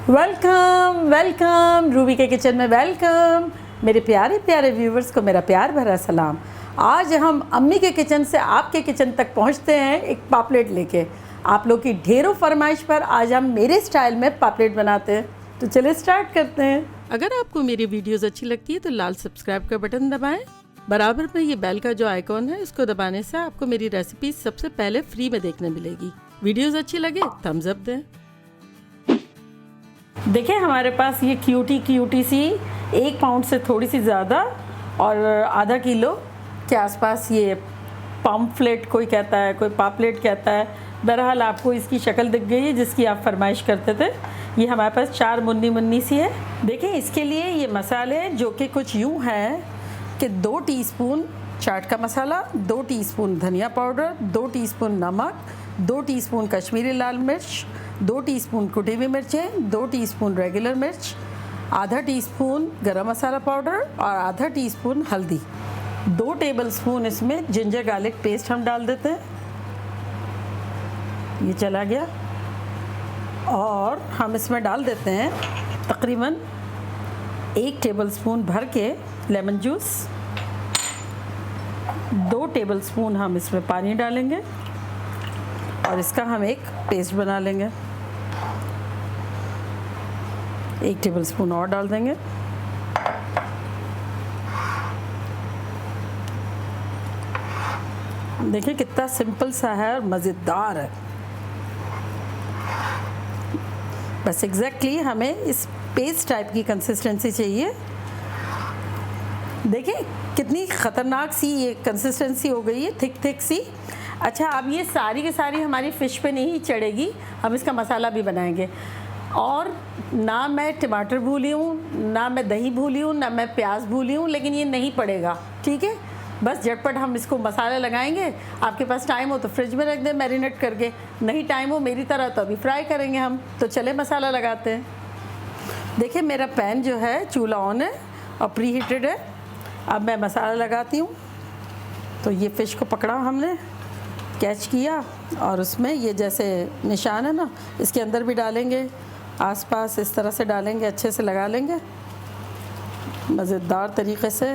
Welcome welcome Ruby के kitchen में welcome. मेरे प्यारे प्यारे व्यूवर्स को मेरा प्यार भरा सलाम। आज हम अम्मी के किचन से आपके किचन तक पहुंचते हैं एक पापलेट लेके। आप लोग की ढेरों फरमाइश पर आज हम मेरे स्टाइल में पापलेट बनाते हैं, तो चलिए स्टार्ट करते हैं। अगर आपको मेरी वीडियोस अच्छी लगती है तो लाल सब्सक्राइब का बटन दबाएं। बराबर में ये बेल का जो आइकॉन है इसको दबाने से आपको मेरी रेसिपी सबसे पहले फ्री में देखने मिलेगी। वीडियोस अच्छी लगे थम्स अप दें। देखिए हमारे पास ये क्यूटी सी 1 पाउंड से थोड़ी सी ज़्यादा और आधा किलो के आसपास ये पम्पलेट कोई कहता है, कोई पापलेट कहता है। बहरहाल आपको इसकी शक्ल दिख गई है जिसकी आप फरमाइश करते थे। ये हमारे पास 4 मुन्नी सी है। देखिए इसके लिए ये मसाले जो कि कुछ यूँ हैं कि 2 टीस्पून चाट का मसाला, 2 टीस्पून धनिया पाउडर, 2 टीस्पून नमक, 2 टीस्पून कश्मीरी लाल मिर्च, 2 टीस्पून कुटी हुई मिर्चें, 2 टीस्पून रेगुलर मिर्च, आधा टीस्पून गरम मसाला पाउडर और आधा टीस्पून हल्दी। 2 टेबलस्पून इसमें जिंजर गार्लिक पेस्ट हम डाल देते हैं। ये चला गया। और हम इसमें डाल देते हैं तकरीबन 1 टेबलस्पून भर के लेमन जूस। 2 टेबलस्पून हम इसमें पानी डालेंगे और इसका हम एक पेस्ट बना लेंगे। 1 टेबलस्पून और डाल देंगे। देखिए कितना सिंपल सा है और मज़ेदार है। बस एग्जैक्टली हमें इस पेस्ट टाइप की कंसिस्टेंसी चाहिए। देखिए कितनी ख़तरनाक सी ये कंसिस्टेंसी हो गई है, थिक सी। अच्छा, अब ये सारी की सारी हमारी फ़िश पे नहीं चढ़ेगी, हम इसका मसाला भी बनाएंगे। और ना मैं टमाटर भूली हूँ, ना मैं दही भूली हूँ, ना मैं प्याज भूली हूँ, लेकिन ये नहीं पड़ेगा, ठीक है। बस झटपट हम इसको मसाला लगाएंगे। आपके पास टाइम हो तो फ्रिज में रख दें मैरिनेट करके, नहीं टाइम हो मेरी तरह तो अभी फ्राई करेंगे हम। तो चले मसाला लगाते हैं। देखिए मेरा पैन जो है चूल्हा ऑन है और प्री हीटेड है। अब मैं मसाला लगाती हूँ। तो ये फ़िश को पकड़ा हमने, कैच किया और उसमें ये जैसे निशान है ना, इसके अंदर भी डालेंगे, आसपास इस तरह से डालेंगे, अच्छे से लगा लेंगे मज़ेदार तरीक़े से।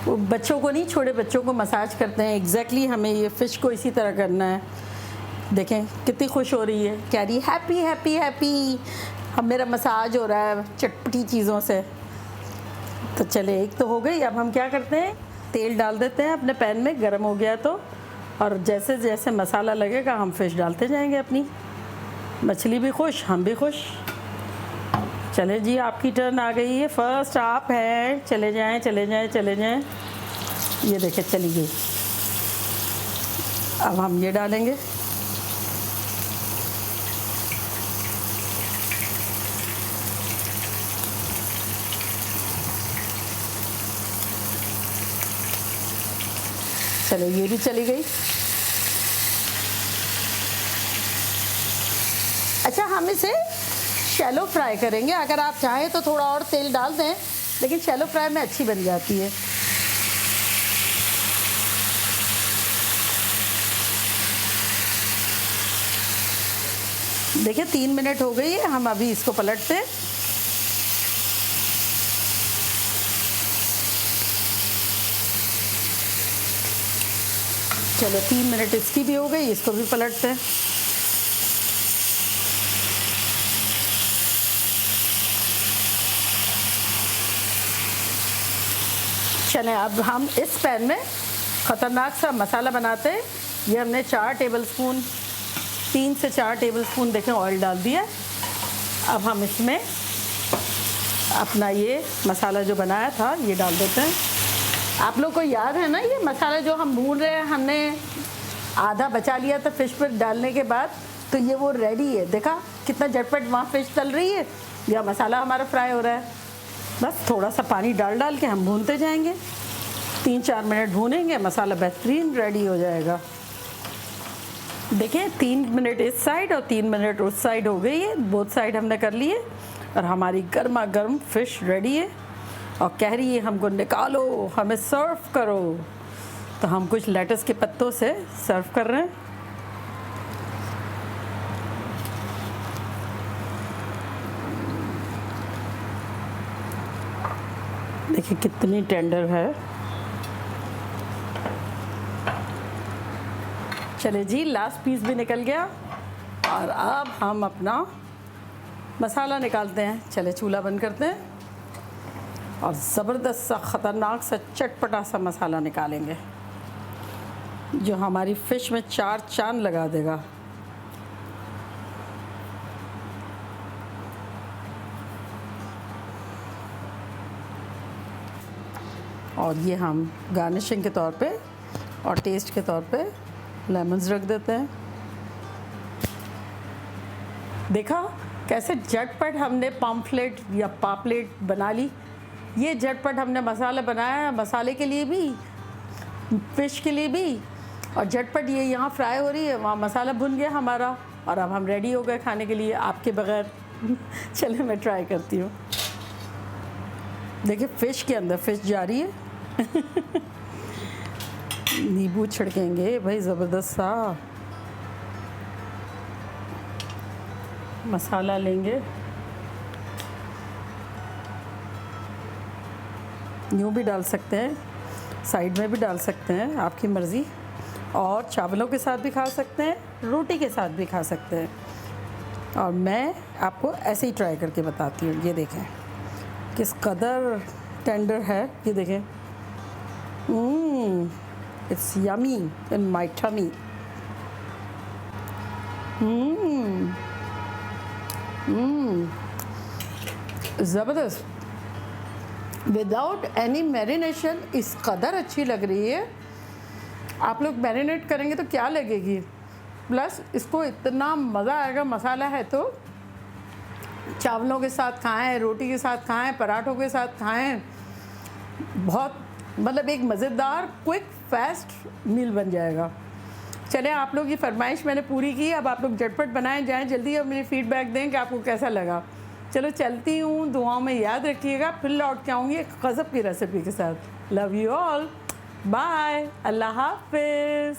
वो बच्चों को नहीं, छोटे बच्चों को मसाज करते हैं, एग्जैक्टली हमें ये फ़िश को इसी तरह करना है। देखें कितनी खुश हो रही है, कह रही हैप्पी हैप्पी हैप्पी, हम मेरा मसाज हो रहा है चटपटी चीज़ों से। तो चले एक तो हो गई। अब हम क्या करते हैं, तेल डाल देते हैं अपने पैन में, गर्म हो गया तो, और जैसे जैसे मसाला लगेगा हम फ़िश डालते जाएंगे अपनी। मछली भी खुश, हम भी खुश। चले जी आपकी टर्न आ गई है, फर्स्ट आप हैं, चले जाएं चले जाएं चले जाएं। ये देखें चली गई। अब हम ये डालेंगे, चलो ये भी चली गई। अच्छा, हम इसे शैलो फ्राई करेंगे। अगर आप चाहें तो थोड़ा और तेल डाल दें, लेकिन शैलो फ्राई में अच्छी बन जाती है। देखिए 3 मिनट हो गई है, हम अभी इसको पलटते हैं। चलो 3 मिनट इसकी भी हो गई, इसको भी पलटते हैं। चलें अब हम इस पैन में ख़तरनाक सा मसाला बनाते हैं। ये हमने 4 टेबलस्पून, 3 से 4 टेबलस्पून देखें ऑयल डाल दिया। अब हम इसमें अपना ये मसाला जो बनाया था ये डाल देते हैं। आप लोग को याद है ना, ये मसाला जो हम भून रहे हैं, हमने आधा बचा लिया था फ़िश पर डालने के बाद, तो ये वो रेडी है। देखा कितना झटपट वहाँ फ़िश तल रही है या मसाला हमारा फ्राई हो रहा है। बस थोड़ा सा पानी डाल के हम भूनते जाएंगे। 3-4 मिनट भूनेंगे, मसाला बेहतरीन रेडी हो जाएगा। देखिए 3 मिनट इस साइड और 3 मिनट उस साइड हो गई है, बोथ साइड हमने कर लिए और हमारी गर्मा गर्म फ़िश रेडी है। और कह रही है हमको निकालो, हमें सर्व करो। तो हम कुछ लेटस के पत्तों से सर्व कर रहे हैं। देखिए कितनी टेंडर है। चले जी, लास्ट पीस भी निकल गया और अब हम अपना मसाला निकालते हैं। चले चूल्हा बंद करते हैं और ज़बरदस्त सा ख़तरनाक सा चटपटा सा मसाला निकालेंगे जो हमारी फ़िश में 4 चांद लगा देगा। और ये हम गार्निशिंग के तौर पे और टेस्ट के तौर पे लेमन्स रख देते हैं। देखा कैसे झटपट हमने पम्फलेट या पापलेट बना ली। ये झटपट हमने मसाला बनाया, मसाले के लिए भी, फ़िश के लिए भी, और झटपट ये यहाँ फ्राई हो रही है, वहाँ मसाला भुन गया हमारा और अब हम रेडी हो गए खाने के लिए आपके बगैर। चले मैं ट्राई करती हूँ। देखिए फ़िश के अंदर फ़िश जा रही है। नींबू छिड़केंगे भाई ज़बरदस्त सा। मसाला लेंगे, यूँ भी डाल सकते हैं, साइड में भी डाल सकते हैं, आपकी मर्ज़ी। और चावलों के साथ भी खा सकते हैं, रोटी के साथ भी खा सकते हैं। और मैं आपको ऐसे ही ट्राई करके बताती हूँ। ये देखें किस कदर टेंडर है, ये देखें। It's yummy in my tummy. ज़बरदस्त, विदाउट एनी मैरिनेशन इस कदर अच्छी लग रही है। आप लोग मैरिनेट करेंगे तो क्या लगेगी, प्लस इसको इतना मज़ा आएगा। मसाला है तो चावलों के साथ खाएं, रोटी के साथ खाएं, पराठों के साथ खाएं। बहुत मतलब एक मज़ेदार क्विक फास्ट मील बन जाएगा। चलें, आप लोग की फरमाइश मैंने पूरी की। अब आप लोग झटपट बनाएं, जाएं जल्दी और मुझे फ़ीडबैक दें कि आपको कैसा लगा। चलो चलती हूँ, दुआओं में याद रखिएगा। फिर लौट के आऊँगी एक गज़ब की रेसिपी के साथ। लव यू ऑल, बाय, अल्लाह हाफ़िज़।